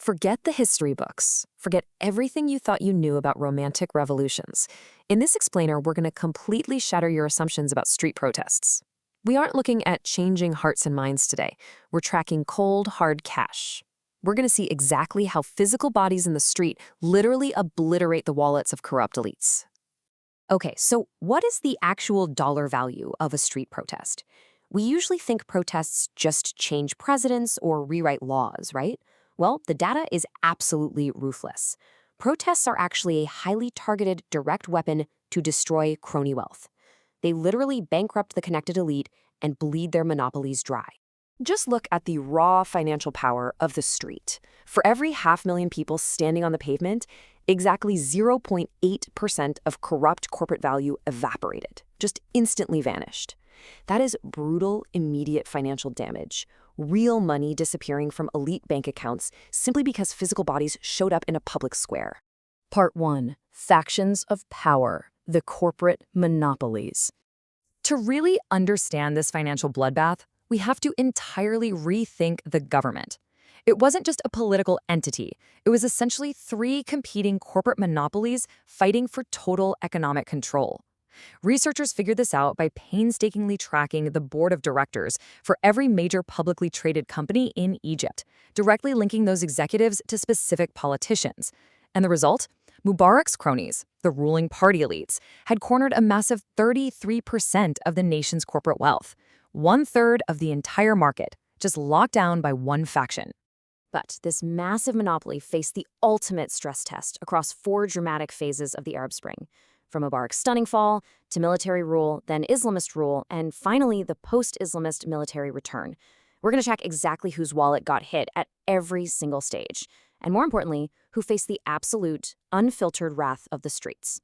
Forget the history books. Forget everything you thought you knew about romantic revolutions. In this explainer, we're going to completely shatter your assumptions about street protests. We aren't looking at changing hearts and minds today. We're tracking cold, hard cash. We're going to see exactly how physical bodies in the street literally obliterate the wallets of corrupt elites. Okay, so what is the actual dollar value of a street protest? We usually think protests just change presidents or rewrite laws, right? Well, the data is absolutely ruthless. Protests are actually a highly targeted direct weapon to destroy crony wealth. They literally bankrupt the connected elite and bleed their monopolies dry. Just look at the raw financial power of the street. For every 500,000 people standing on the pavement, exactly 0.8% of corrupt corporate value evaporated, just instantly vanished. That is brutal, immediate financial damage. Real money disappearing from elite bank accounts simply because physical bodies showed up in a public square. Part 1. Factions of Power, the Corporate Monopolies. To really understand this financial bloodbath, we have to entirely rethink the government. It wasn't just a political entity. It was essentially 3 competing corporate monopolies fighting for total economic control. Researchers figured this out by painstakingly tracking the board of directors for every major publicly traded company in Egypt, directly linking those executives to specific politicians. And the result? Mubarak's cronies, the ruling party elites, had cornered a massive 33% of the nation's corporate wealth, 1/3 of the entire market, just locked down by one faction. But this massive monopoly faced the ultimate stress test across 4 dramatic phases of the Arab Spring. From Mubarak's stunning fall to military rule, then Islamist rule, and finally the post-Islamist military return. We're going to check exactly whose wallet got hit at every single stage, and more importantly, who faced the absolute, unfiltered wrath of the streets.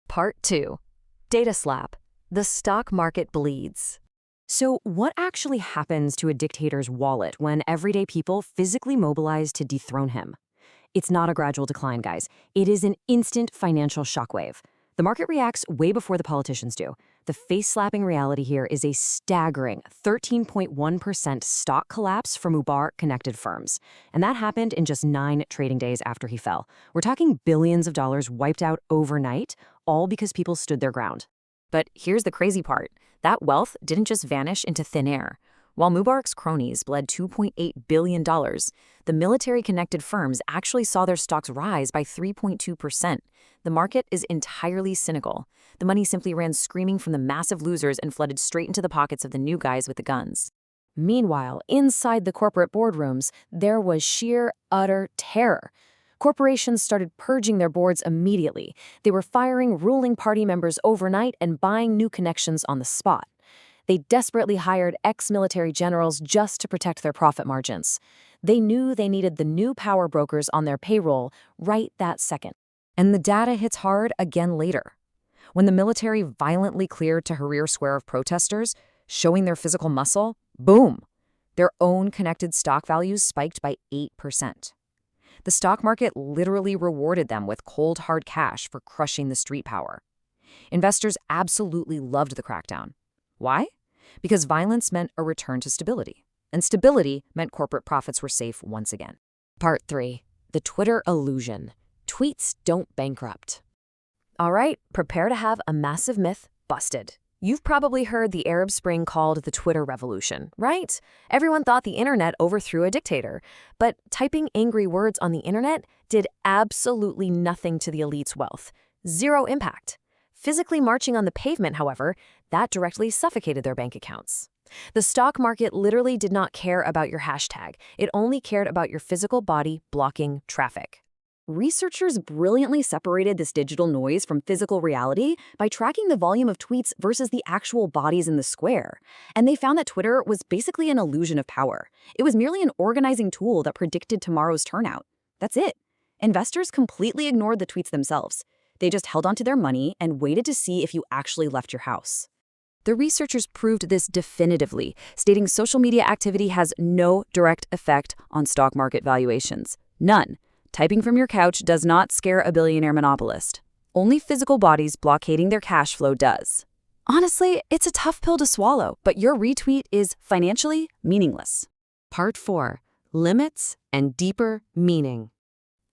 Part 2. Data Slap. The stock market bleeds. So what actually happens to a dictator's wallet when everyday people physically mobilize to dethrone him? It's not a gradual decline, guys. It is an instant financial shockwave. The market reacts way before the politicians do. The face-slapping reality here is a staggering 13.1% stock collapse for Mubarak-connected firms. And that happened in just 9 trading days after he fell. We're talking billions of dollars wiped out overnight, all because people stood their ground. But here's the crazy part. That wealth didn't just vanish into thin air. While Mubarak's cronies bled $2.8 billion, the military-connected firms actually saw their stocks rise by 3.2%. The market is entirely cynical. The money simply ran screaming from the massive losers and flooded straight into the pockets of the new guys with the guns. Meanwhile, inside the corporate boardrooms, there was sheer, utter terror. Corporations started purging their boards immediately. They were firing ruling party members overnight and buying new connections on the spot. They desperately hired ex-military generals just to protect their profit margins. They knew they needed the new power brokers on their payroll right that second. And the data hits hard again later. When the military violently cleared Tahrir Square of protesters, showing their physical muscle, boom! Their own connected stock values spiked by 8%. The stock market literally rewarded them with cold, hard cash for crushing the street power. Investors absolutely loved the crackdown. Why? Because violence meant a return to stability, and stability meant corporate profits were safe once again. Part 3. The Twitter Illusion. Tweets don't bankrupt. All right, prepare to have a massive myth busted. You've probably heard the Arab Spring called the Twitter revolution, right? Everyone thought the internet overthrew a dictator, but typing angry words on the internet did absolutely nothing to the elite's wealth. Zero impact. Physically marching on the pavement, however, that directly suffocated their bank accounts. The stock market literally did not care about your hashtag. It only cared about your physical body blocking traffic. Researchers brilliantly separated this digital noise from physical reality by tracking the volume of tweets versus the actual bodies in the square. And they found that Twitter was basically an illusion of power. It was merely an organizing tool that predicted tomorrow's turnout. That's it. Investors completely ignored the tweets themselves. They just held onto their money and waited to see if you actually left your house. The researchers proved this definitively, stating social media activity has no direct effect on stock market valuations. None. Typing from your couch does not scare a billionaire monopolist. Only physical bodies blockading their cash flow does. Honestly, it's a tough pill to swallow, but your retweet is financially meaningless. Part 4. Limits and deeper meaning.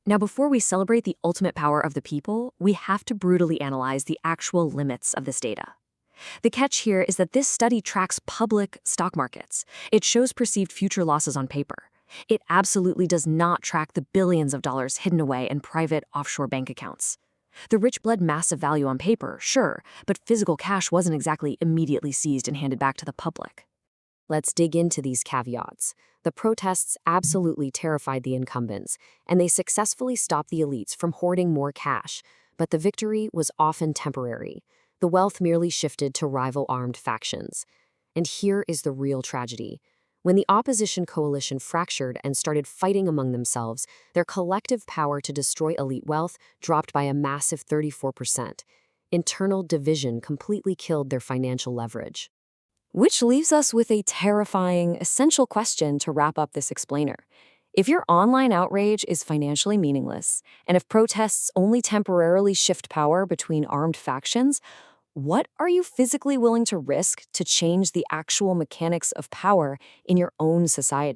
Now, before we celebrate the ultimate power of the people, we have to brutally analyze the actual limits of this data. The catch here is that this study tracks public stock markets. It shows perceived future losses on paper. It absolutely does not track the billions of dollars hidden away in private offshore bank accounts. The rich bled massive value on paper, sure, but physical cash wasn't exactly immediately seized and handed back to the public. Let's dig into these caveats. The protests absolutely terrified the incumbents, and they successfully stopped the elites from hoarding more cash. But the victory was often temporary. The wealth merely shifted to rival armed factions. And here is the real tragedy. When the opposition coalition fractured and started fighting among themselves, their collective power to destroy elite wealth dropped by a massive 34%. Internal division completely killed their financial leverage. Which leaves us with a terrifying, essential question to wrap up this explainer. If your online outrage is financially meaningless, and if protests only temporarily shift power between armed factions, what are you physically willing to risk to change the actual mechanics of power in your own society?